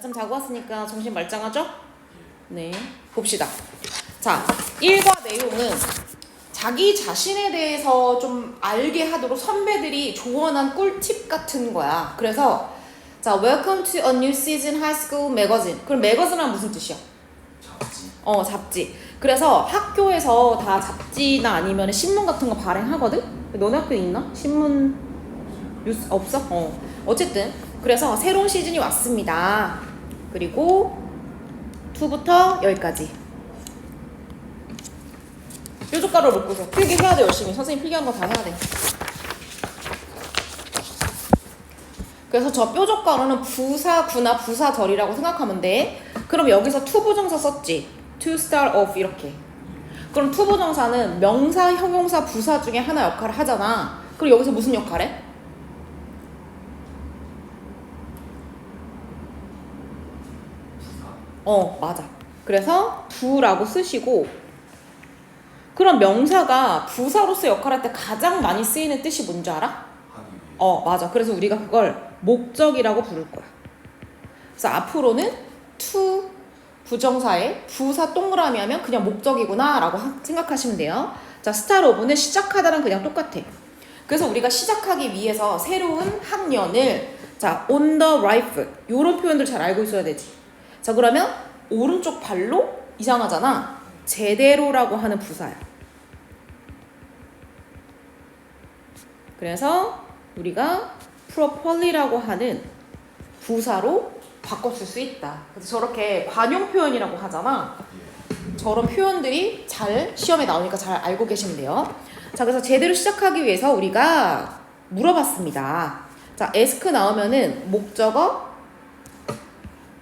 좀 자고 왔으니까 정신 말짱하죠? 네, 봅시다. 자, 1과 내용은 자기 자신에 대해서 좀 알게 하도록 선배들이 조언한 꿀팁 같은 거야. 그래서 자, Welcome to a new season high school magazine. 그럼 매거진은 무슨 뜻이야? 잡지. 잡지. 그래서 학교에서 다 잡지나 아니면 신문 같은 거 발행하거든? 너네 학교에 있나? 신문 뉴스 없어? 어쨌든 그래서 새로운 시즌이 왔습니다. 그리고 2부터 여기까지 뾰족가루를 묶고서 필기해야 돼. 열심히 선생님 필기한 거 다 해야 돼. 그래서 저 뾰족가루는 부사구나 부사절이라고 생각하면 돼. 그럼 여기서 투부정사 썼지. to start off 이렇게. 그럼 투부정사는 명사, 형용사, 부사 중에 하나 역할을 하잖아. 그럼 여기서 무슨 역할 해? 맞아. 그래서 do라고 쓰시고, 그럼 명사가 부사로서 역할할 때 가장 많이 쓰이는 뜻이 뭔지 알아? 하기 위해. 맞아. 그래서 우리가 그걸 목적이라고 부를 거야. 그래서 앞으로는 to 부정사에 부사 동그라미 하면 그냥 목적이구나 라고 생각하시면 돼요. 자, start of는 시작하다랑 그냥 똑같아. 그래서 우리가 시작하기 위해서 새로운 학년을 자, on the right foot 이런 표현들 잘 알고 있어야 되지. 자, 그러면 오른쪽 발로 이상하잖아. 제대로라고 하는 부사야. 그래서 우리가 properly라고 하는 부사로 바꿔줄 수 있다. 그래서 저렇게 관용 표현이라고 하잖아. 저런 표현들이 잘 시험에 나오니까 잘 알고 계시면 돼요. 자, 그래서 제대로 시작하기 위해서 우리가 물어봤습니다. 자, ask 나오면은 목적어,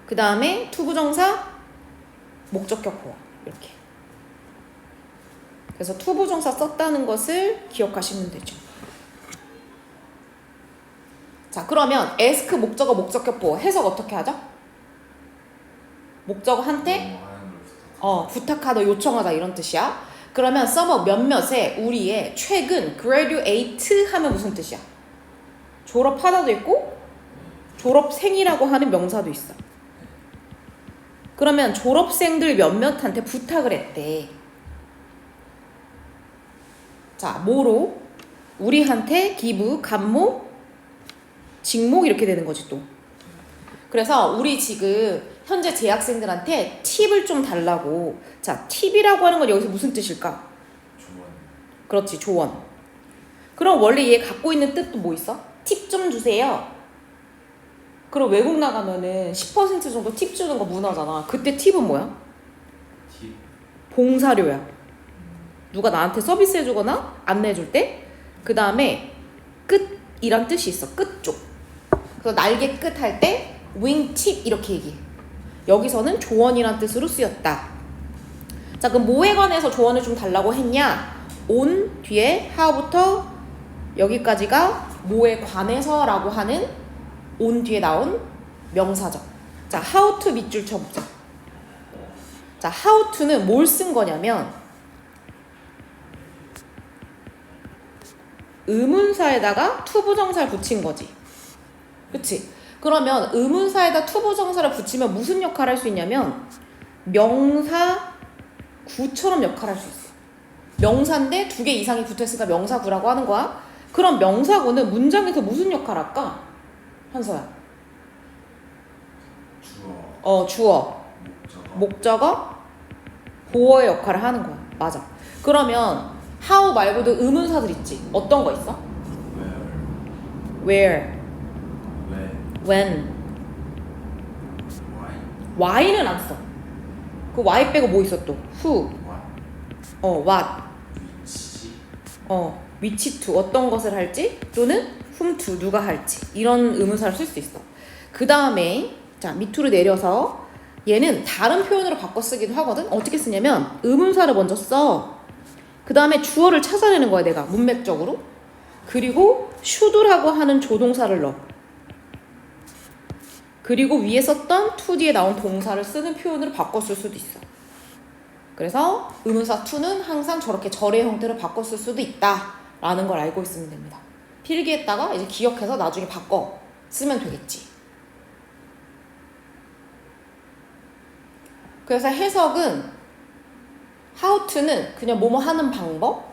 그 다음에 투부정사, 목적격 보어 이렇게. 그래서 투부정사 썼다는 것을 기억하시면 되죠. 자, 그러면 ask 목적어, 목적격 보어 해석 어떻게 하죠? 목적어한테 부탁하다, 요청하다 이런 뜻이야. 그러면 summer 몇몇에 우리의 최근 graduate 하면 무슨 뜻이야? 졸업하다도 있고 졸업생이라고 하는 명사도 있어. 그러면 졸업생들 몇몇한테 부탁을 했대. 자, 뭐로? 우리한테 give, 감목, 직목 이렇게 되는 거지 또. 그래서 우리 지금 현재 재학생들한테 팁을 좀 달라고. 자, 팁이라고 하는 건 여기서 무슨 뜻일까? 조언. 그렇지, 조언. 그럼 원래 얘 갖고 있는 뜻도 뭐 있어? 팁 좀 주세요. 그럼 외국 나가면은 10% 정도 팁 주는 거 문화잖아. 그때 팁은 뭐야? 팁. 봉사료야. 누가 나한테 서비스 해주거나 안내해줄 때. 그 다음에 끝이란 뜻이 있어. 끝 쪽. 그래서 날개 끝 할 때 wingtip 이렇게 얘기해. 여기서는 조언이란 뜻으로 쓰였다. 자, 그럼 뭐에 관해서 조언을 좀 달라고 했냐? on 뒤에 how부터 여기까지가 뭐에 관해서라고 하는 on 뒤에 나온 명사죠. 자, how to 밑줄 쳐보자. 자, how to는 뭘 쓴 거냐면 의문사에다가 투부정사를 붙인 거지. 그치? 그러면 의문사에다 투부정사를 붙이면 무슨 역할을 할 수 있냐면 명사 구처럼 역할을 할 수 있어. 명사인데 2개 이상이 붙어있으니까 명사구라고 하는 거야. 그럼 명사구는 문장에서 무슨 역할을 할까? 한서야. 주어. 주어. 목적어. 보어의 역할을 하는 거야. 맞아. 그러면 how 말고도 의문사들 있지. 어떤 거 있어? Where. when, Why. why는 안 써. 그 why 빼고 뭐 있어 또? who, what, 위치. which to 어떤 것을 할지 또는 whom to 누가 할지 이런 의문사를 쓸 수 있어. 그 다음에 자 밑으로 내려서 얘는 다른 표현으로 바꿔 쓰기도 하거든. 어떻게 쓰냐면 의문사를 먼저 써. 그 다음에 주어를 찾아내는 거야 내가 문맥적으로. 그리고 should라고 하는 조동사를 넣어. 그리고 위에 썼던 to 뒤에 나온 동사를 쓰는 표현으로 바꿔 쓸 수도 있어. 그래서 의문사 to는 항상 저렇게 절의 형태로 바꿔 쓸 수도 있다라는 걸 알고 있으면 됩니다. 필기했다가 이제 기억해서 나중에 바꿔 쓰면 되겠지. 그래서 해석은 how to는 그냥 뭐뭐 하는 방법.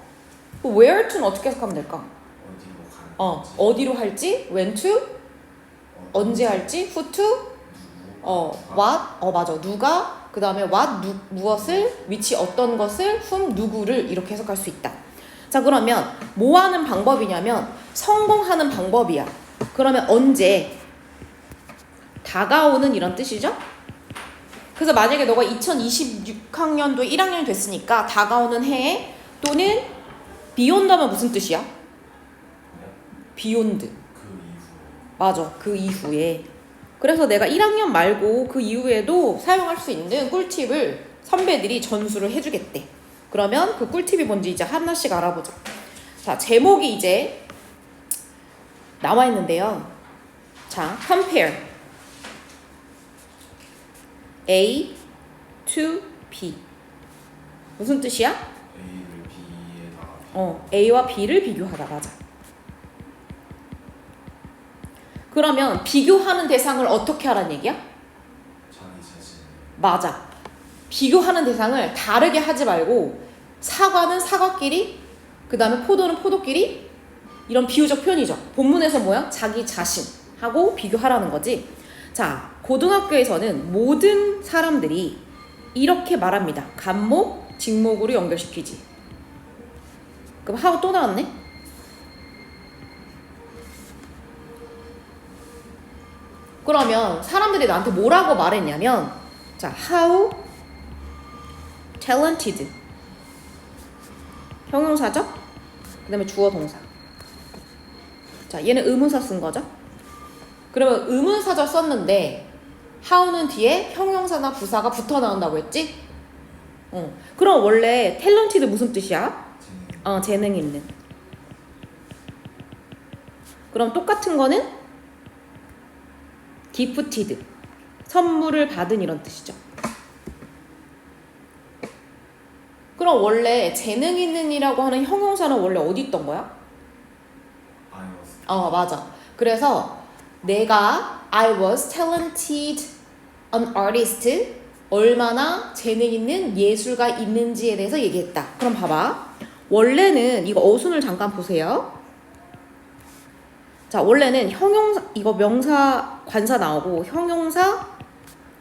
where to는 어떻게 해석하면 될까? 어디로 가는 어디로 할지, when to, 언제 할지, who to, what, 맞아, 누가, 그 다음에 what, 무엇을, which 어떤 것을, whom 누구를 이렇게 해석할 수 있다. 자, 그러면 뭐 하는 방법이냐면 성공하는 방법이야. 그러면 언제? 다가오는 이런 뜻이죠. 그래서 만약에 너가 2026학년도에 1학년이 됐으니까 다가오는 해에 또는 beyond 하면 무슨 뜻이야? beyond. 그 이후에 맞아, 그 이후에. 그래서 내가 1학년 말고 그 이후에도 사용할 수 있는 꿀팁을 선배들이 전수를 해주겠대. 그러면 그 꿀팁이 뭔지 이제 하나씩 알아보자. 자, 제목이 이제 나와 있는데요. 자, compare A to B. 무슨 뜻이야? A를 B에다가 A와 B를 비교하다. 맞아. 그러면 비교하는 대상을 어떻게 하라는 얘기야? 자기 자신 맞아. 비교하는 대상을 다르게 하지 말고 사과는 사과끼리, 그 다음에 포도는 포도끼리, 이런 비유적 표현이죠. 본문에서 뭐야? 자기 자신하고 비교하라는 거지. 자, 고등학교에서는 모든 사람들이 이렇게 말합니다. 간목, 직목으로 연결시키지. 그럼 하고 또 나왔네? 그러면 사람들이 나한테 뭐라고 말했냐면, 자, how talented. 형용사죠? 그 다음에 주어 동사. 자, 얘는 의문사 쓴 거죠? 그러면 의문사절 썼는데 how는 뒤에 형용사나 부사가 붙어 나온다고 했지? 그럼 원래 talented 무슨 뜻이야? 재능 있는. 그럼 똑같은 거는 gifted. 선물을 받은 이런 뜻이죠. 그럼 원래 재능 있는이라고 하는 형용사는 원래 어디 있던 거야? I was 맞아. 그래서 내가 I was talented an artist, 얼마나 재능 있는 예술가 있는지에 대해서 얘기했다. 그럼 봐봐. 원래는 이거 어순을 잠깐 보세요. 자, 원래는 형용사, 이거 명사, 관사 나오고 형용사,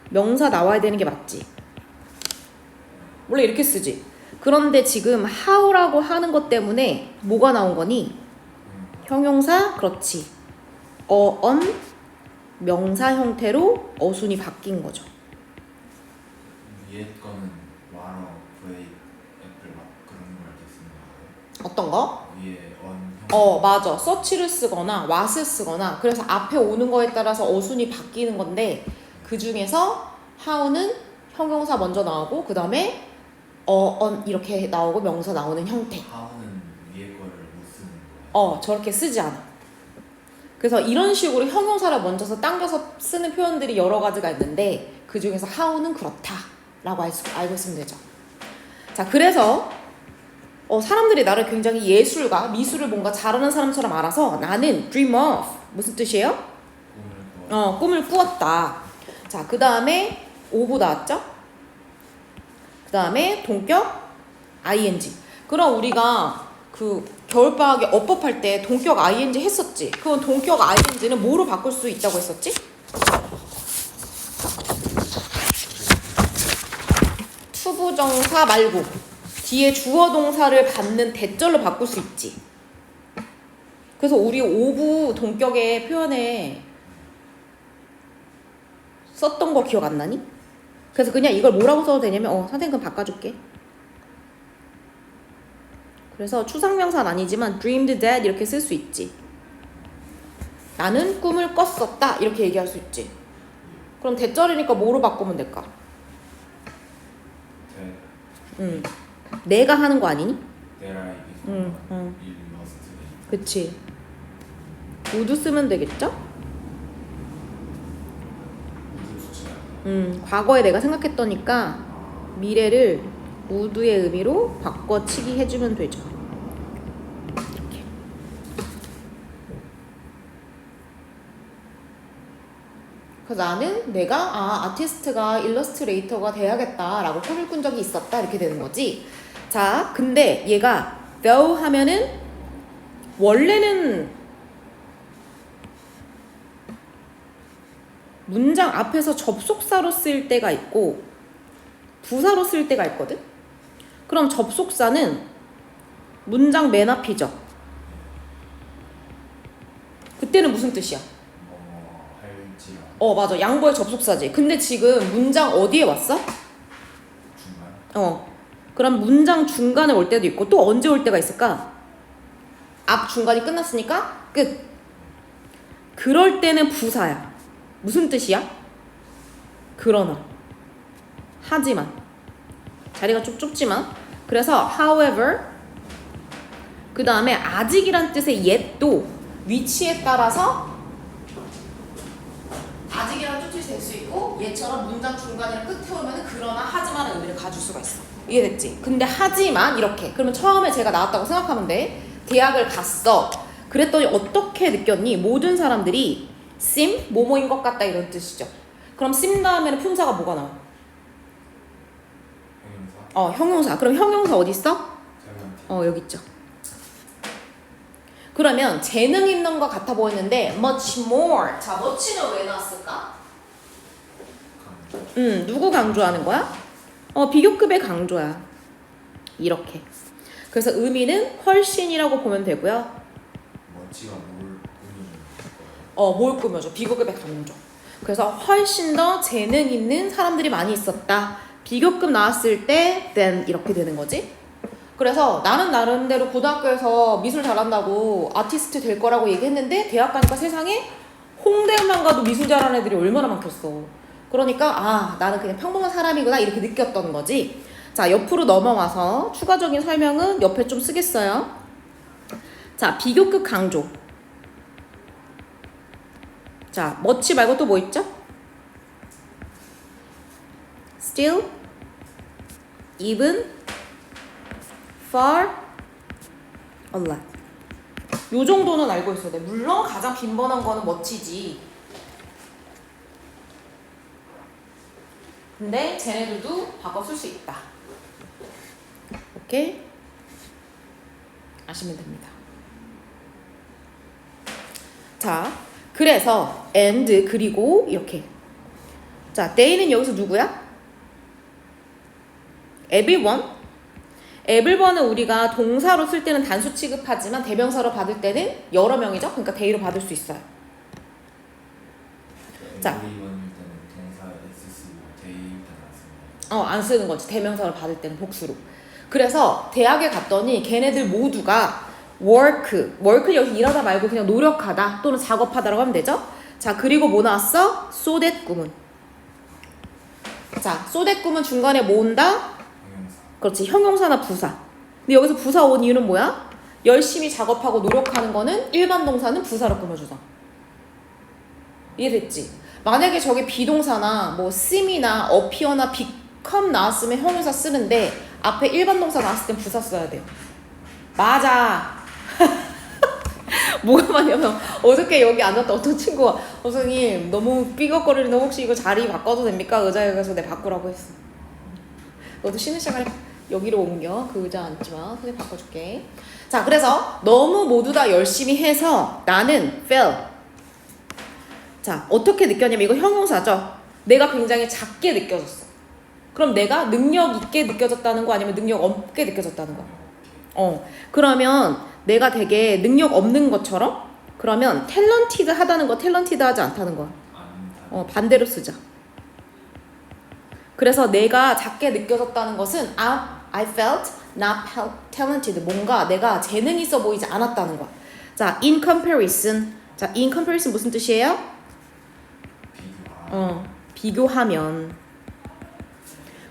명사 나와야 되는 게 맞지. 원래 이렇게 쓰지. 그런데 지금 how라고 하는 것 때문에 뭐가 나온 거니? 형용사, 그렇지. on, 명사 형태로 어순이 바뀐 거죠. 위에 거는 와러, 브레이크, 애플 막 그런 걸 이렇게 쓰는 거예요. 어떤 거? 위에 on 맞아. 서치를 쓰거나 what을 쓰거나, 그래서 앞에 오는 거에 따라서 어순이 바뀌는 건데, 그 중에서 how는 형용사 먼저 나오고 그 다음에 on 이렇게 나오고 명사 나오는 형태. how는 위에 거를 못 쓰는 거예요. 저렇게 쓰지 않아. 그래서 이런 식으로 형용사를 먼저서 당겨서 쓰는 표현들이 여러 가지가 있는데 그 중에서 how는 그렇다라고 알고 있으면 되죠. 자, 그래서 사람들이 나를 굉장히 예술가, 미술을 뭔가 잘하는 사람처럼 알아서 나는 dream of 무슨 뜻이에요? 꿈을 꾸었다. 자, 그 다음에 of 나왔죠? 그 다음에 동격 ing. 그럼 우리가 그 겨울방학에 어법할 때 동격 ing 했었지. 그럼 동격 ing는 뭐로 바꿀 수 있다고 했었지? 투부정사 말고 뒤에 주어 동사를 받는 대절로 바꿀 수 있지. 그래서 우리 오부 동격의 표현에 썼던 거 기억 안 나니? 그래서 그냥 이걸 뭐라고 써도 되냐면 선생님 그럼 바꿔줄게. 그래서 추상명사는 아니지만 dreamed that 이렇게 쓸 수 있지. 나는 꿈을 꿨었다 이렇게 얘기할 수 있지. 그럼 대절이니까 뭐로 바꾸면 될까? 내가 하는 거 아니니? There I is you must be. 그치. would 쓰면 되겠죠? 과거에 내가 생각했더니까 미래를 would의 의미로 바꿔치기 해주면 되죠. 이렇게. 그래서 나는 내가 아티스트가 일러스트레이터가 돼야겠다라고 꿈을 꾼 적이 있었다 이렇게 되는 거지. 자, 근데 얘가 though 하면은 원래는 문장 앞에서 접속사로 쓸 때가 있고 부사로 쓸 때가 있거든. 그럼 접속사는 문장 맨 앞이죠. 그때는 무슨 뜻이야? 할지라 맞아. 양보의 접속사지. 근데 지금 문장 어디에 왔어? 중간 그럼 문장 중간에 올 때도 있고 또 언제 올 때가 있을까? 앞 중간이 끝났으니까 끝. 그럴 때는 부사야. 무슨 뜻이야? 그러나, 하지만. 자리가 좀 좁지만. 그래서 however, 그 다음에 아직이란 뜻의 yet도 위치에 따라서 아직이란 뜻이 될 수 있고 얘처럼 문장 중간이랑 끝에 오면 그러나 하지만의 의미를 가질 수가 있어. 이해됐지? 근데 하지만 이렇게 그러면 처음에 제가 나왔다고 생각하면 돼. 대학을 갔어. 그랬더니 어떻게 느꼈니? 모든 사람들이 seem 뭐뭐인 것 같다 이런 뜻이죠. 그럼 seem 다음에는 품사가 뭐가 나와? 형용사 형용사. 그럼 형용사 어디 있어? 탤런트 여기 있죠. 그러면 재능 있는 것 같아 보였는데 much more. 자, much는 왜 나왔을까? 누구 강조하는 거야? 비교급의 강조야. 이렇게. 그래서 의미는 훨씬이라고 보면 되고요. 멋지가 뭘 꾸미는 거예요? 뭘 꾸며줘. 비교급의 강조. 그래서 훨씬 더 재능 있는 사람들이 많이 있었다. 비교급 나왔을 때 then 이렇게 되는 거지. 그래서 나는 나름대로 고등학교에서 미술 잘한다고 아티스트 될 거라고 얘기했는데 대학 가니까 세상에 홍대만 가도 미술 잘하는 애들이 얼마나 많겠어. 그러니까 나는 그냥 평범한 사람이구나 이렇게 느꼈던 거지. 자, 옆으로 넘어와서 추가적인 설명은 옆에 좀 쓰겠어요. 자, 비교급 강조. 자, much 말고 또 뭐 있죠? still, even, far, a lot. 요 정도는 알고 있어야 돼. 물론 가장 빈번한 거는 much이지. 근데 쟤네들도 바꿔 쓸 수 있다. 오케이? 아시면 됩니다. 자, 그래서 and 그리고 이렇게. 자, they는 여기서 누구야? everyone. everyone은 우리가 동사로 쓸 때는 단수 취급하지만 대명사로 받을 때는 여러 명이죠. 그러니까 they로 받을 수 있어요. 자. everyone일 때는 동사 S 쓰고 day일 때는 안 씁니다. 안 쓰는 거지. 대명사로 받을 때는 복수로. 그래서 대학에 갔더니 걔네들 모두가 work 여기 일하다 말고 그냥 노력하다 또는 작업하다라고 하면 되죠. 자, 그리고 뭐 나왔어? so that 구문. 자, so that 구문 중간에 뭐 온다? 형용사 그렇지. 형용사나 부사. 근데 여기서 부사 온 이유는 뭐야? 열심히 작업하고 노력하는 거는 일반 동사는 부사로 꾸며주자. 이해됐지? 만약에 저게 비동사나 뭐 seem이나 appear나 become 나왔으면 형용사 쓰는데 앞에 일반 동사 나왔을 땐 부사 써야 돼요. 맞아. 뭐가 많냐면 어저께 여기 앉았다 어떤 친구가 선생님 너무 삐걱거리는데 혹시 이거 자리 바꿔도 됩니까? 의자에 가서 내 바꾸라고 했어. 너도 쉬는 시간에 여기로 옮겨. 그 의자 앉지마. 선생님 바꿔줄게. 자, 그래서 너무 모두 다 열심히 해서 나는 fell. 자, 어떻게 느꼈냐면 이거 형용사죠. 내가 굉장히 작게 느껴졌어. 그럼 내가 능력 있게 느껴졌다는 거 아니면 능력 없게 느껴졌다는 거? 그러면 내가 되게 능력 없는 것처럼 그러면 탤런티드 하다는 거 탤런티드 하지 않다는 거. 반대로 쓰자. 그래서 내가 작게 느껴졌다는 것은 I felt not talented. 뭔가 내가 재능이 있어 보이지 않았다는 거야. 자, in comparison. 자, in comparison 무슨 뜻이에요? 비교하면.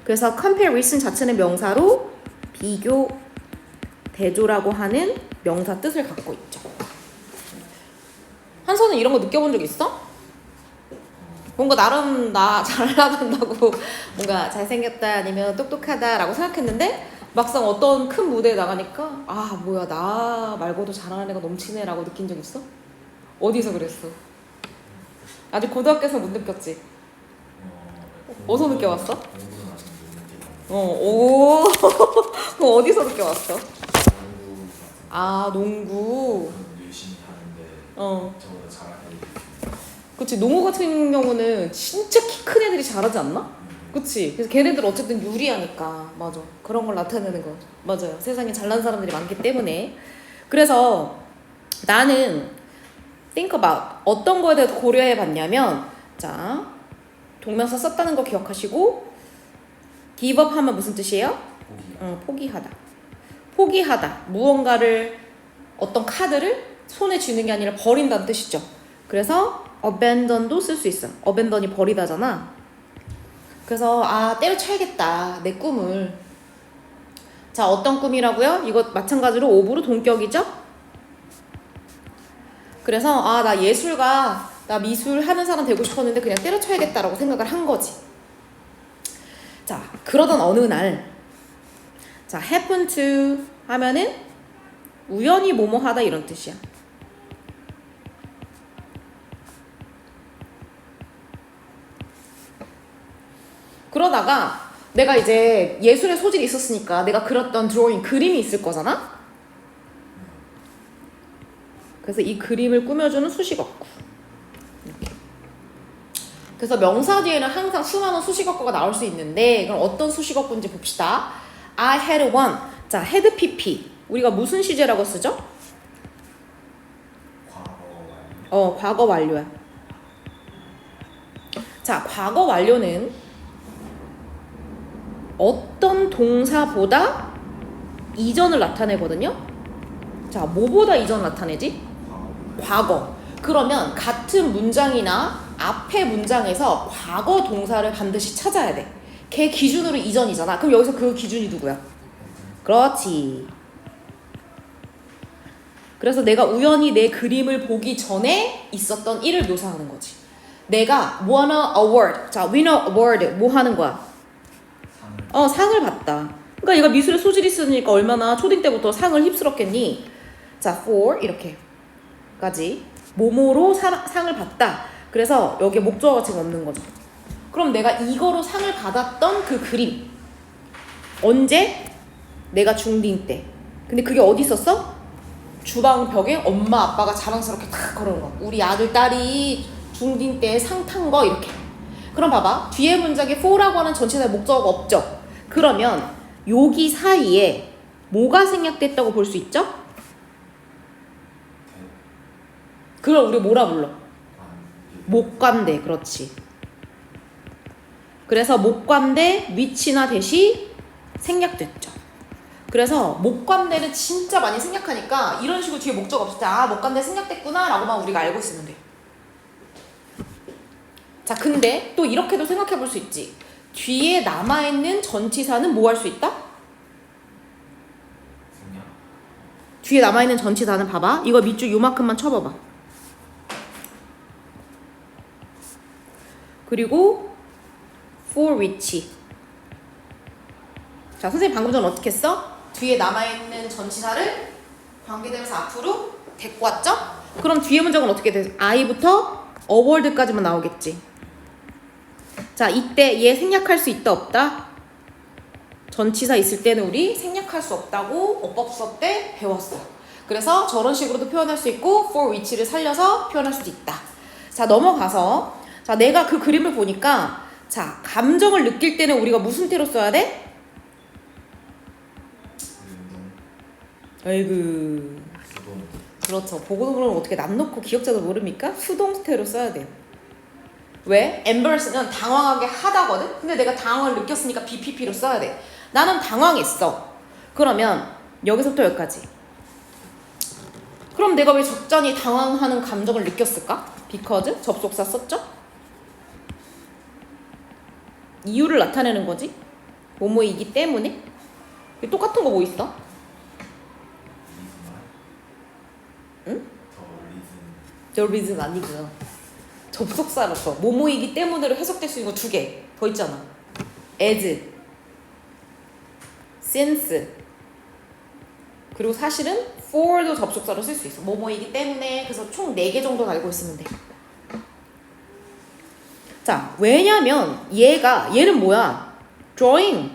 그래서 comparison 자체는 명사로 비교, 대조라고 하는 명사 뜻을 갖고 있죠. 한서는 이런 거 느껴본 적 있어? 뭔가 나름 나 잘나간다고 뭔가 잘생겼다 아니면 똑똑하다라고 생각했는데 막상 어떤 큰 무대에 나가니까 뭐야 나 말고도 잘하는 애가 넘치네 라고 느낀 적 있어? 어디서 그랬어? 아직 고등학교에서 못 느꼈지? 어디서 느껴봤어? 공부는 아직 못 느끼고 오. 그럼 어디서 느껴봤어? 공부 아, 농구. 그런 열심히 하는데 어. 저보다 잘하는 애들이 그치, 농구 같은 경우는 진짜 키 큰 애들이 잘하지 않나? 그치? 그래서 걔네들 어쨌든 유리하니까. 맞아. 그런 걸 나타내는 거. 맞아요. 세상에 잘난 사람들이 많기 때문에. 그래서 나는 think about 어떤 거에 대해서 고려해 봤냐면, 자, 동명사 썼다는 거 기억하시고, give up 하면 무슨 뜻이에요? 포기가 포기하다. 포기하다. 무언가를, 어떤 카드를 손에 쥐는 게 아니라 버린다는 뜻이죠. 그래서 abandon도 쓸 수 있어. abandon이 버리다잖아. 그래서 때려쳐야겠다. 내 꿈을. 자, 어떤 꿈이라고요? 이거 마찬가지로 오브로 동격이죠? 그래서 나 예술가, 나 미술 하는 사람 되고 싶었는데 그냥 때려쳐야겠다라고 생각을 한 거지. 자, 그러던 어느 날, 자, happen to 하면은 우연히 뭐뭐 하다 이런 뜻이야. 그러다가 내가 이제 예술의 소질이 있었으니까 내가 그렸던 드로잉, 그림이 있을 거잖아? 그래서 이 그림을 꾸며주는 수식어구. 이렇게. 그래서 명사 뒤에는 항상 수많은 수식어구가 나올 수 있는데, 그럼 어떤 수식어구인지 봅시다. I had one. 자, had pp. 우리가 무슨 시제라고 쓰죠? 과거 완료야. 자, 과거 완료는 어떤 동사보다 이전을 나타내거든요. 자, 뭐보다 이전 나타내지? 과거. 그러면 같은 문장이나 앞의 문장에서 과거 동사를 반드시 찾아야 돼. 걔 기준으로 이전이잖아. 그럼 여기서 그 기준이 누구야? 그렇지. 그래서 내가 우연히 내 그림을 보기 전에 있었던 일을 묘사하는 거지. 내가 won a award. 자, win a award. 뭐 하는 거야? 상을 받다. 그러니까 얘가 미술에 소질이 있으니까 얼마나 초딩 때부터 상을 휩쓸었겠니? 자, for 이렇게까지 뭐뭐로 상을 받다. 그래서 여기에 목적어가 지금 없는 거죠. 그럼 내가 이거로 상을 받았던 그 그림 언제? 내가 중딩 때. 근데 그게 어디 있었어? 주방 벽에 엄마 아빠가 자랑스럽게 탁 걸어놓은 거. 우리 아들 딸이 중딩 때 상 탄 거 이렇게. 그럼 봐봐. 뒤에 문장에 for라고 하는 전치사의 목적어가 없죠. 그러면 여기 사이에 뭐가 생략됐다고 볼 수 있죠? 그걸 우리 뭐라 불러? 목관대. 그렇지. 그래서 목관대 위치나 대시 생략됐죠. 그래서 목관대는 진짜 많이 생략하니까 이런 식으로 뒤에 목적 없을 때 목관대 생략됐구나 라고만 우리가 알고 있으면 돼. 자, 근데 또 이렇게도 생각해 볼 수 있지. 뒤에 남아있는 전치사는 뭐 할 수 있다? 뒤에 남아있는 전치사는 봐봐. 이거 밑줄 요만큼만 쳐봐봐. 그리고 for which. 자, 선생님 방금 전 어떻게 했어? 뒤에 남아있는 전치사를 관계대명사 앞으로 데리고 왔죠? 그럼 뒤에 문장은 어떻게 돼? I부터 award까지만 나오겠지. 자, 이때 얘 생략할 수 있다 없다? 전치사 있을 때는 우리 생략할 수 없다고 어법 수업 때 배웠어. 그래서 저런 식으로도 표현할 수 있고 for which를 살려서 표현할 수도 있다. 자, 넘어가서 자, 내가 그 그림을 보니까 자, 감정을 느낄 때는 우리가 무슨 태로 써야 돼? 아이고. 그렇죠. 보고도 모르면 어떻게 남 놓고 기억자도 모릅니까? 수동태로 써야 돼요. 왜? embarrass는 당황하게 하다거든? 근데 내가 당황을 느꼈으니까 BPP로 써야 돼. 나는 당황했어. 그러면 여기서부터 여기까지. 그럼 내가 왜 적잖이 당황하는 감정을 느꼈을까? because 접속사 썼죠? 이유를 나타내는 거지. 뭐뭐이기 때문에. 똑같은 거 뭐 있어? 응? The reason 아니고요. 접속사로서 뭐뭐이기 때문에로 해석될 수 있는 거 두 개 더 있잖아. as, since. 그리고 사실은 for도 접속사로 쓸 수 있어. 뭐뭐이기 때문에. 그래서 총 4개 정도 알고 있으면 돼. 자, 왜냐면 얘는 뭐야? drawing.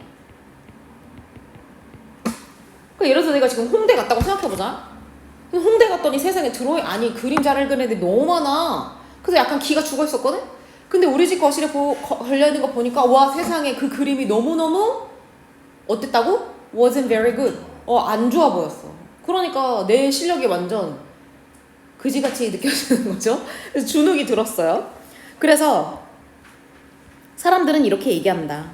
그러니까 예를 들어서 내가 지금 홍대 갔다고 생각해보자. 홍대 갔더니 세상에 드로잉 아니 그림 잘 그리는 애들이 너무 많아. 그래서 약간 기가 죽어 있었거든. 근데 우리 집 거실에 걸려있는 거 보니까 와 세상에 그 그림이 너무너무 어땠다고? wasn't very good. 안 좋아 보였어. 그러니까 내 실력이 완전 그지같이 느껴지는 거죠. 그래서 주눅이 들었어요. 그래서 사람들은 이렇게 얘기한다.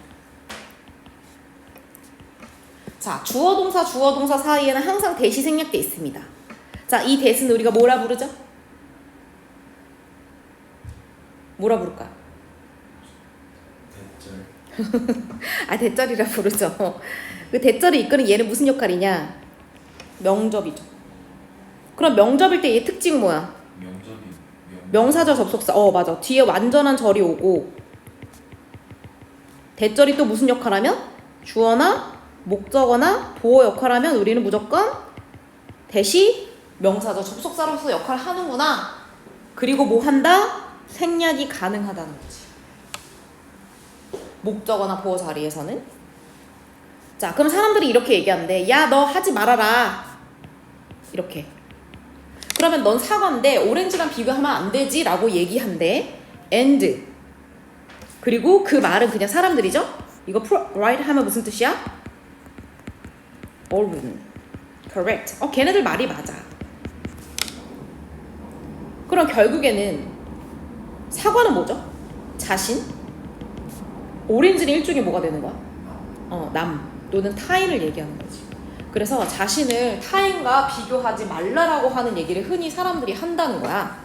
자, 주어 동사 사이에는 항상 대시 생략돼 있습니다. 자, 이 대시는 우리가 뭐라 부르죠? 뭐라 부를까? 대절. 대절이라 부르죠. 그 대절이 이끄는 얘는 무슨 역할이냐? 명접이죠. 그럼 명접일 때 얘 특징 뭐야? 명사절 접속사. 맞아. 뒤에 완전한 절이 오고 대절이 또 무슨 역할하면? 주어나 목적어나 보어 역할하면 우리는 무조건 대시 명사절 접속사로서 역할을 하는구나. 그리고 뭐 한다? 생략이 가능하다는 거지. 목적어나 보어 자리에서는. 자, 그럼 사람들이 이렇게 얘기하는데 야, 너 하지 말아라. 이렇게. 그러면 넌 사과인데 오렌지랑 비교하면 안 되지 라고 얘기한대. and. 그리고 그 말은 그냥 사람들이죠. 이거 right 하면 무슨 뜻이야? all correct. 걔네들 말이 맞아. 그럼 결국에는 사과는 뭐죠? 자신? 오렌지는 일종의 뭐가 되는 거야? 남 또는 타인을 얘기하는 거지. 그래서 자신을 타인과 비교하지 말라라고 하는 얘기를 흔히 사람들이 한다는 거야.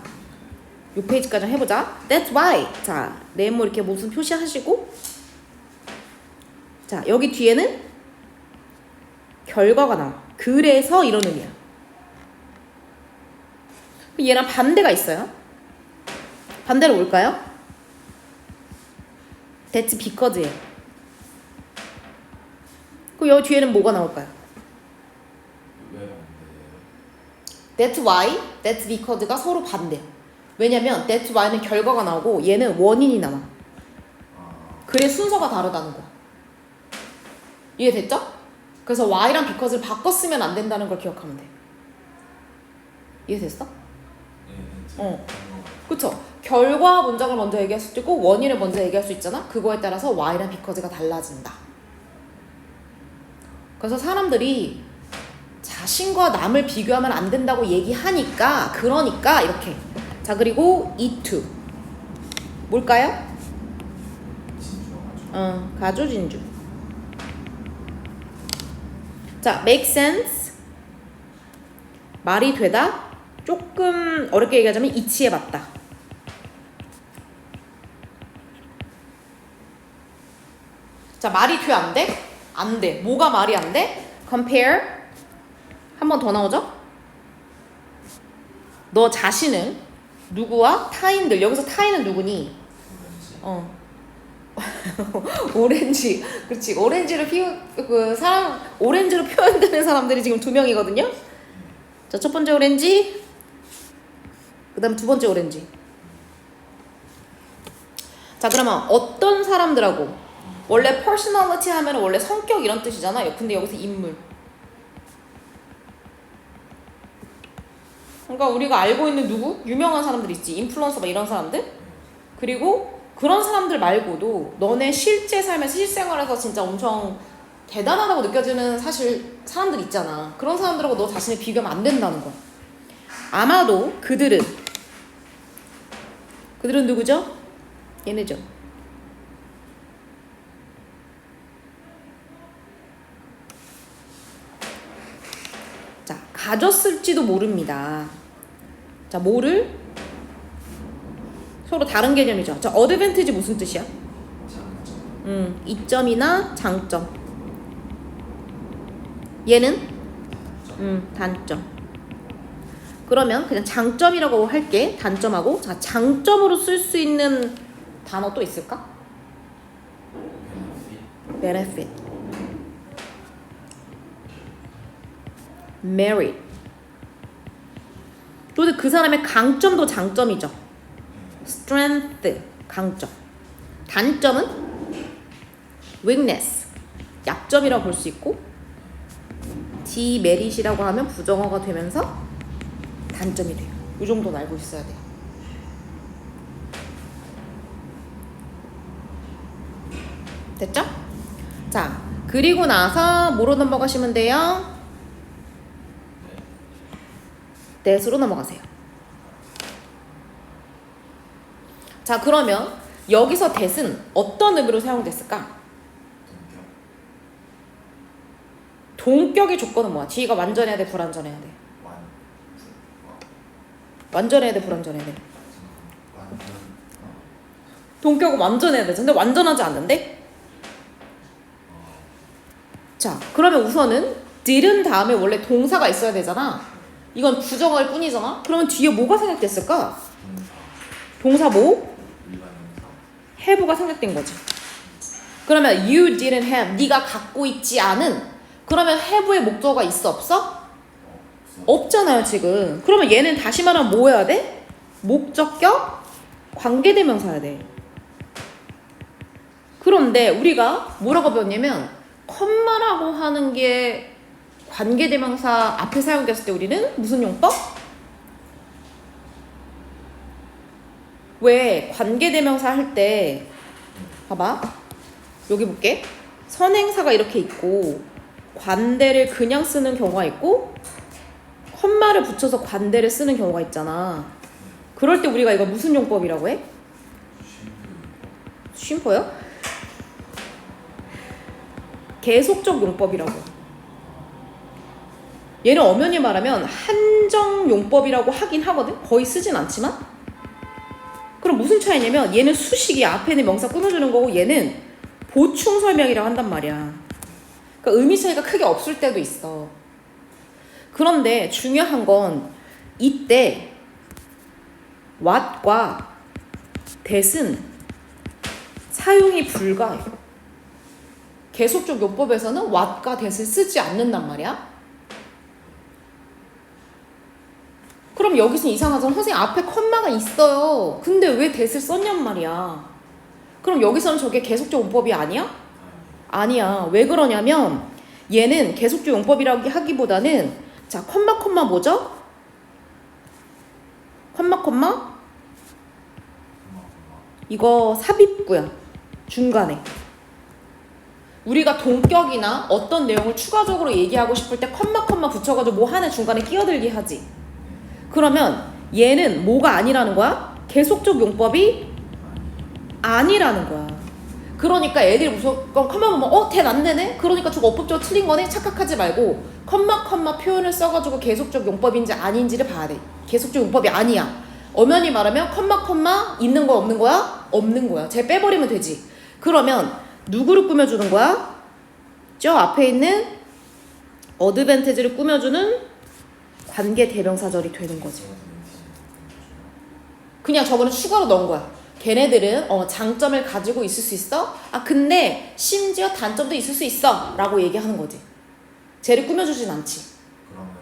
요 페이지까지 해보자. That's why. 자, 네모 이렇게 무슨 표시하시고, 자, 여기 뒤에는 결과가 나와. 그래서 이런 의미야. 얘랑 반대가 있어요. 반대로 뭘까요? That's because예요. 그럼 여기 뒤에는 뭐가 나올까요? That's why, that's because가 서로 반대야. 왜냐면 that's why는 결과가 나오고 얘는 원인이 나와. 그래 순서가 다르다는 거야. 이해됐죠? 그래서 why랑 because를 바꿔 쓰면 안 된다는 걸 기억하면 돼. 이해됐어? 그쵸? 결과 문장을 먼저 얘기할 수도 있고 원인을 먼저 얘기할 수 있잖아. 그거에 따라서 why랑 because가 달라진다. 그래서 사람들이 자신과 남을 비교하면 안 된다고 얘기하니까 그러니까 이렇게. 자, 그리고 이투 뭘까요? 가조 진주. 자, make sense. 말이 되다. 조금 어렵게 얘기하자면 이치에 맞다. 자, 말이 돼 안 돼? 안 돼. 뭐가 말이 안 돼? compare. 한 번 더 나오죠? 너 자신을 누구와? 타인들. 여기서 타인은 누구니? 오렌지. 그렇지. 오렌지로 오렌지로 표현되는 사람들이 지금 2명이거든요. 자, 첫 번째 오렌지. 그다음 두 번째 오렌지. 자, 그러면 어떤 사람들하고 원래 personality 하면 원래 성격 이런 뜻이잖아요. 근데 여기서 인물. 그러니까 우리가 알고 있는 누구? 유명한 사람들 있지. 인플루언서 막 이런 사람들. 그리고 그런 사람들 말고도 너네 실제 삶에서 실생활에서 진짜 엄청 대단하다고 느껴지는 사실 사람들 있잖아. 그런 사람들하고 너 자신을 비교하면 안 된다는 거야. 아마도 그들은 누구죠? 얘네죠. 자, 가졌을지도 모릅니다. 자, 뭐를? 서로 다른 개념이죠. 자, 어드밴티지 무슨 뜻이야? 장점. 이점이나 장점. 얘는? 단점. 그러면 그냥 장점이라고 할게. 단점하고. 자, 장점으로 쓸 수 있는 단어 또 있을까? benefit. merit. 또 그 사람의 강점도 장점이죠. strength, 강점. 단점은 weakness, 약점이라고 볼 수 있고 demerit이라고 하면 부정어가 되면서 단점이 돼요. 이 정도는 알고 있어야 돼요. 됐죠? 자, 그리고 나서 뭐로 넘어가시면 돼요? that으로 넘어가세요. 자, 그러면 여기서 that은 어떤 의미로 사용됐을까? 동격의 조건은 뭐야? 뒤가 완전해야 돼, 불완전해야 돼? 완전해야 돼, 불완전해야 돼? 동격은 완전해야 돼. 근데 완전하지 않는데? 자, 그러면 우선은 didn't 다음에 원래 동사가 있어야 되잖아. 이건 부정어일 뿐이잖아. 그러면 뒤에 뭐가 생략됐을까? 동사 뭐? have가 생략된 거지. 그러면 you didn't have, 네가 갖고 있지 않은. 그러면 have의 목적어가 있어, 없어? 없잖아요, 지금. 그러면 얘는 다시 말하면 뭐 해야 돼? 목적격 관계대명사 해야 돼. 그런데 우리가 뭐라고 배웠냐면 컴마라고 하는 게 관계대명사 앞에 사용됐을 때 우리는 무슨 용법? 왜 관계대명사 할 때 봐봐, 여기 볼게. 선행사가 이렇게 있고 관대를 그냥 쓰는 경우가 있고 컴마를 붙여서 관대를 쓰는 경우가 있잖아. 그럴 때 우리가 이거 무슨 용법이라고 해? 쉼표요? 계속적 용법이라고. 얘는 엄연히 말하면 한정 용법이라고 하긴 하거든. 거의 쓰진 않지만. 그럼 무슨 차이냐면 얘는 수식이 앞에 있는 명사 꾸며주는 거고 얘는 보충 설명이라고 한단 말이야. 그러니까 의미 차이가 크게 없을 때도 있어. 그런데 중요한 건 이때 what과 that은 사용이 불가해요. 계속적 용법에서는 what과 that을 쓰지 않는단 말이야. 그럼 여기서는 이상하잖아. 선생님 앞에 컴마가 있어요. 근데 왜 that을 썼냔 말이야. 그럼 여기서는 저게 계속적 용법이 아니야? 아니야. 왜 그러냐면 얘는 계속적 용법이라고 하기보다는 자, 컴마 뭐죠? 컴마 이거 삽입구야. 중간에 우리가 동격이나 어떤 내용을 추가적으로 얘기하고 싶을 때 컴마 붙여가지고 뭐 하나 중간에 끼어들게 하지. 그러면 얘는 뭐가 아니라는 거야? 계속적 용법이 아니라는 거야. 그러니까 애들이 무조건 컴마 보면 that 안 되네? 그러니까 저거 어법적으로 틀린 거네? 착각하지 말고 컴마 표현을 써가지고 계속적 용법인지 아닌지를 봐야 돼. 계속적 용법이 아니야. 엄연히 말하면 컴마 있는 거야, 없는 거야? 없는 거야. 쟤 빼버리면 되지. 그러면 누구를 꾸며주는 거야? 저 앞에 있는 어드밴티지를 꾸며주는 관계 대명사절이 되는 거지. 그냥 저거는 추가로 넣은 거야. 걔네들은 장점을 가지고 있을 수 있어? 아 근데 심지어 단점도 있을 수 있어 라고 얘기하는 거지. 쟤를 꾸며주진 않지.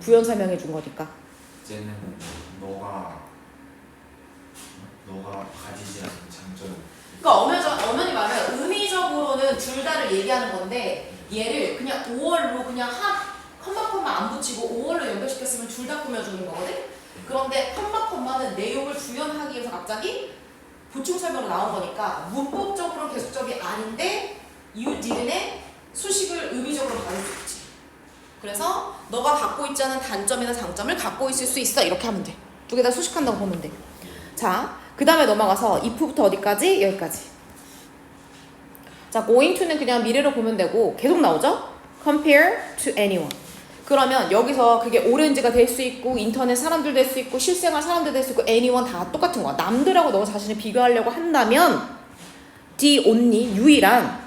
부연 설명해 준 거니까. 쟤는 너가 가지지 않은 장점. 그러니까 엄연히 말하면 의미적으로는 둘 다를 얘기하는 건데 얘를 그냥 5월로 그냥 컴마 안 붙이고 5월로 연결시켰으면 둘 다 꾸며주는 거거든? 그런데 컴마는 내용을 구현하기 위해서 갑자기 보충 설명으로 나온 거니까 문법적으로는 계속적이 아닌데 you didn't의 수식을 의미적으로 받을 수 있지. 그래서 너가 갖고 있지 않은 단점이나 장점을 갖고 있을 수 있어. 이렇게 하면 돼. 두 개 다 수식한다고 보면 돼. 자, 그 다음에 넘어가서 if부터 어디까지? 여기까지. 자, going to는 그냥 미래로 보면 되고 계속 나오죠? compare to anyone. 그러면 여기서 그게 오렌지가 될 수 있고 인터넷 사람들 될 수 있고 실생활 사람들 될 수 있고 anyone 다 똑같은 거야. 남들하고 너 자신을 비교하려고 한다면 the only 유일한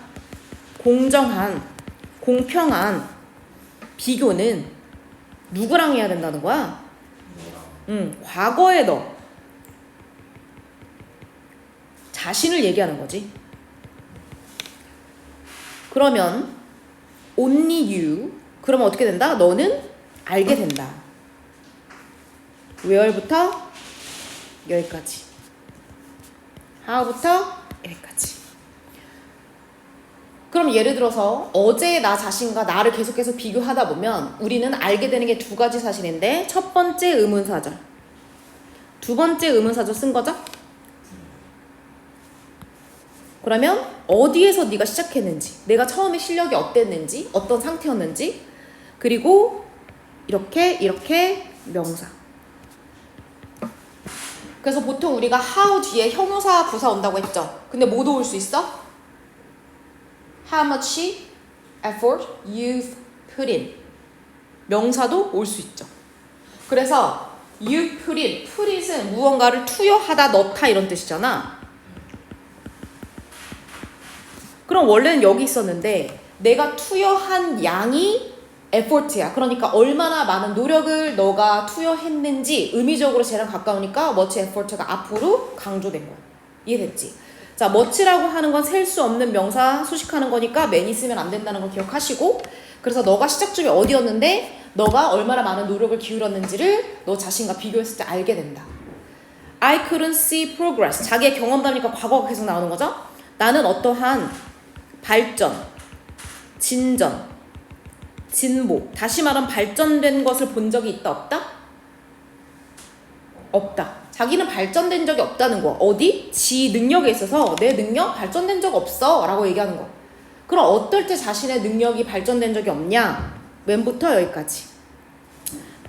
공정한 공평한 비교는 누구랑 해야 된다는 거야? 과거의 너 자신을 얘기하는 거지. 그러면 only you 그러면 어떻게 된다? 너는 알게 된다. where부터 여기까지. how부터 여기까지. 그럼 예를 들어서 어제 나 자신과 나를 계속해서 비교하다 보면 우리는 알게 되는 게 두 가지 사실인데, 첫 번째 의문사절, 두 번째 의문사절 쓴 거죠? 그러면 어디에서 네가 시작했는지, 내가 처음에 실력이 어땠는지, 어떤 상태였는지, 그리고 이렇게 명사. 그래서 보통 우리가 how 뒤에 형용사 부사 온다고 했죠. 근데 뭐도 올 수 있어? How much effort you've put in. 명사도 올 수 있죠. 그래서 you put in, put it은 무언가를 투여하다, 넣다 이런 뜻이잖아. 그럼 원래는 여기 있었는데 내가 투여한 양이 effort야. 그러니까 얼마나 많은 노력을 너가 투여했는지 의미적으로 쟤랑 가까우니까 much effort가 앞으로 강조된 거야. 이해됐지? 자, much라고 하는 건 셀 수 없는 명사 수식하는 거니까 many 쓰면 안 된다는 걸 기억하시고, 그래서 너가 시작점이 어디였는데 너가 얼마나 많은 노력을 기울였는지를 너 자신과 비교했을 때 알게 된다. I couldn't see progress. 자기의 경험담이니까 과거가 계속 나오는 거죠. 나는 어떠한 발전, 진전, 진보, 다시 말하면 발전된 것을 본 적이 있다, 없다? 없다. 자기는 발전된 적이 없다는 거. 어디? 지 능력에 있어서 내 능력 발전된 적 없어 라고 얘기하는 거. 그럼 어떨 때 자신의 능력이 발전된 적이 없냐? 맨부터 여기까지.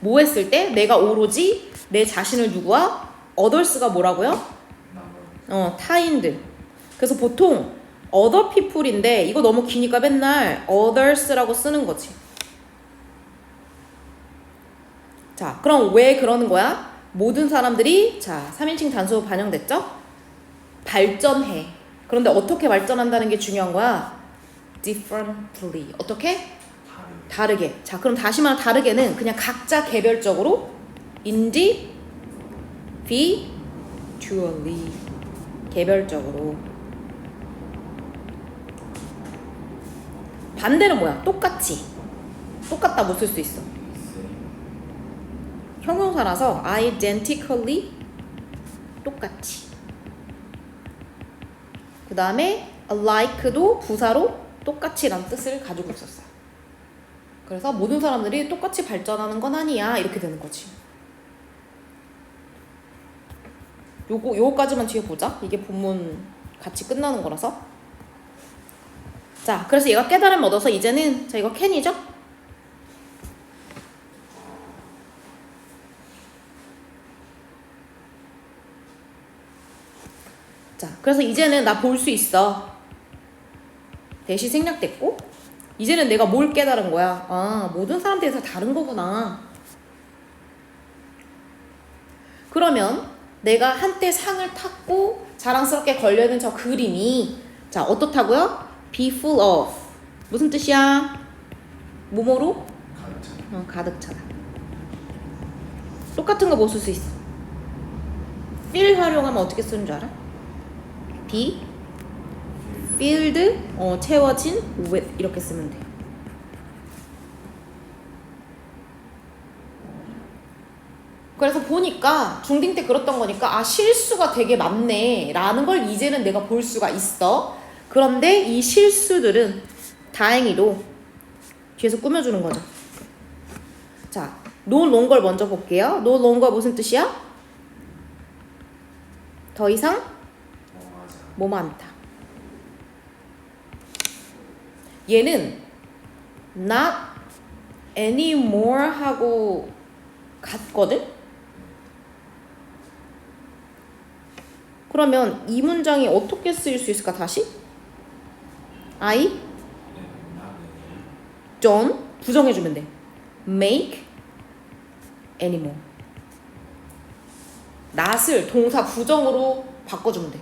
뭐 했을 때? 내가 오로지 내 자신을 누구와? others가 뭐라고요? 타인들. 그래서 보통 other people인데 이거 너무 기니까 맨날 others라고 쓰는 거지. 자, 그럼 왜 그러는 거야? 모든 사람들이, 자, 3인칭 단수 반영됐죠? 발전해. 그런데 어떻게 발전한다는 게 중요한 거야? differently. 어떻게? 다르게. 자, 그럼 다시 말하면 다르게는 그냥 각자 개별적으로 individually. 개별적으로. 반대는 뭐야? 똑같이. 똑같다 못 쓸 수 있어. 형용사라서 identically 똑같이. 그 다음에 alike도 부사로 똑같이라는 뜻을 가지고 있었어요. 그래서 모든 사람들이 똑같이 발전하는 건 아니야 이렇게 되는 거지. 요거까지만 뒤에 보자. 이게 본문 같이 끝나는 거라서. 자, 그래서 얘가 깨달음을 얻어서 이제는, 자, 이거 캔이죠? 자, 그래서 이제는 나 볼 수 있어. 대시 생략됐고, 이제는 내가 뭘 깨달은 거야? 아, 모든 사람들이 다 다른 거구나. 그러면 내가 한때 상을 탔고 자랑스럽게 걸려있는 저 그림이, 자, 어떻다고요? be full of. 무슨 뜻이야? 뭐뭐로? 가득 차다. 똑같은 거 못 쓸 수 있어. fill 활용하면 어떻게 쓰는 줄 알아? be filled, 채워진 with 이렇게 쓰면 돼. 그래서 보니까 중딩 때 그랬던 거니까 아, 실수가 되게 많네 라는 걸 이제는 내가 볼 수가 있어. 그런데 이 실수들은 다행히도 뒤에서 꾸며주는 거죠. 자, no longer 먼저 볼게요. no longer 무슨 뜻이야? 더 이상 뭐뭐 않다. 얘는 not anymore 하고 같거든? 그러면 이 문장이 어떻게 쓰일 수 있을까? 다시 I don't 부정해주면 돼. make anymore. not을 동사 부정으로 바꿔주면 돼.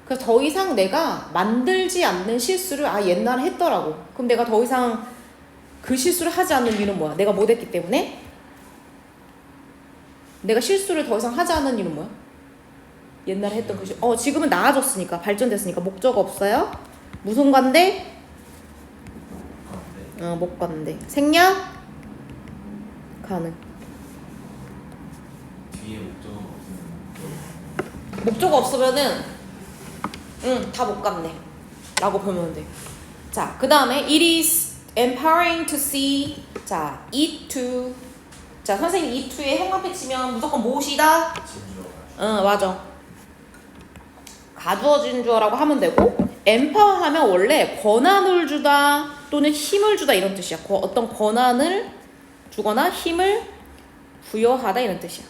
그래서 더 이상 내가 만들지 않는 실수를 옛날에 했더라고. 그럼 내가 더 이상 그 실수를 하지 않는 이유는 뭐야? 내가 못했기 때문에? 내가 실수를 더 이상 하지 않는 이유는 뭐야? 옛날에 했던 그 실수. 지금은 나아졌으니까, 발전됐으니까. 목적 없어요? 무슨 관대? 못 관대. 생략? 가능. 뒤에 목적어가 없으면 목적 없으면은 다 못 갔네 라고 보면 돼. 자, 그 다음에 it is empowering to see. 자, it to. 자, 선생님 it to에 형광펜 치면 무조건 무엇이다? 진주어가 응, 맞아. 가두어진 주어라고 하면 되고, empower 하면 원래 권한을 주다 또는 힘을 주다 이런 뜻이야. 어떤 권한을 주거나 힘을 부여하다 이런 뜻이야.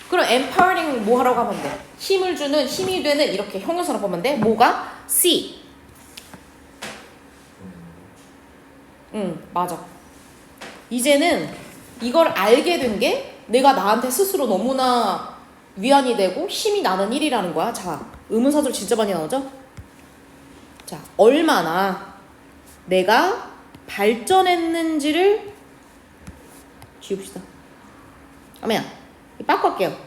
그럼 empowering 뭐 하라고 하면 돼? 힘을 주는, 힘이 되는 이렇게 형용사로 보면 돼. 뭐가? see. 응, 맞아. 이제는 이걸 알게 된 게 내가 나한테 스스로 너무나 위안이 되고 힘이 나는 일이라는 거야. 자, 의문사들 진짜 많이 나오죠? 자, 얼마나 내가 발전했는지를 지웁시다. 아니야, 바꿀게요.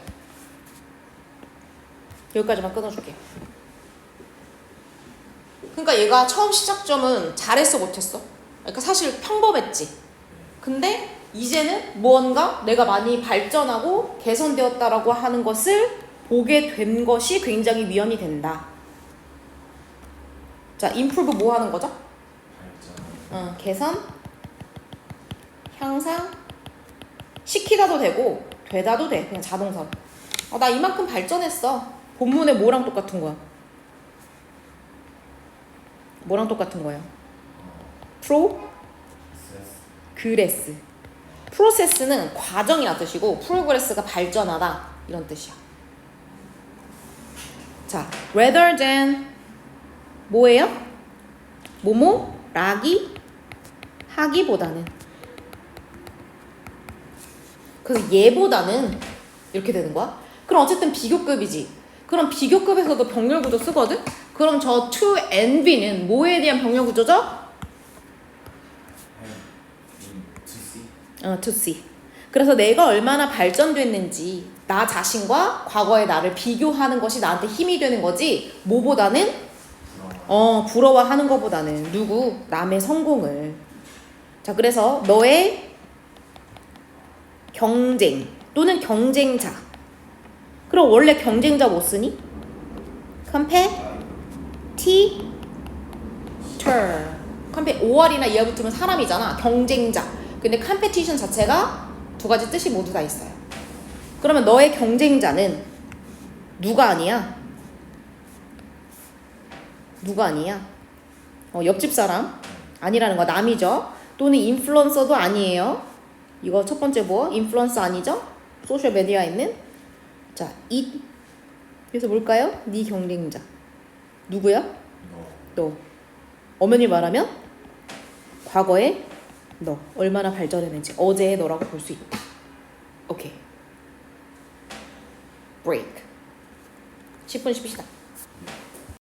여기까지만 끊어줄게요. 그러니까 얘가 처음 시작점은 잘했어 못했어? 그러니까 사실 평범했지. 근데 이제는 무언가 내가 많이 발전하고 개선되었다라고 하는 것을 보게 된 것이 굉장히 위안이 된다. 자, improve 뭐 하는 거죠? 발전. 개선, 향상, 시키다도 되고 되다도 돼. 그냥 자동사로. 나 이만큼 발전했어. 본문에 뭐랑 똑같은 거야? 뭐랑 똑같은 거예요? 프로그레스. 프로세스는 과정이란 뜻이고 프로그레스가 발전하다 이런 뜻이야. 자, rather than 뭐예요? 뭐뭐 라기 하기보다는. 그래서 얘보다는 이렇게 되는 거야. 그럼 어쨌든 비교급이지. 그럼 비교급에서도 병렬 구조 쓰거든. 그럼 저 to and be는 뭐에 대한 병렬 구조죠? to see. 그래서 내가 얼마나 발전됐는지 나 자신과 과거의 나를 비교하는 것이 나한테 힘이 되는 거지. 뭐보다는 부러워하는 것보다는 누구? 남의 성공을. 자, 그래서 너의 경쟁 또는 경쟁자. 그럼 원래 경쟁자 뭐 쓰니? competitor. 5월이나 이하 붙으면 사람이잖아. 경쟁자. 근데 컴페티션 자체가 두 가지 뜻이 모두 다 있어요. 그러면 너의 경쟁자는 누가 아니야? 누가 아니야? 옆집 사람? 아니라는 거. 남이죠. 또는 인플루언서도 아니에요. 이거 첫 번째 뭐? 인플루언서 아니죠? 소셜 미디어에 있는. 자, 그래서 뭘까요? 네 경쟁자. 누구야? 너. 엄연히 말하면 과거에 너 얼마나 발전했는지 어제의 너라고 볼 수 있다. 오케이. 브레이크. 10분 쉬읍시다.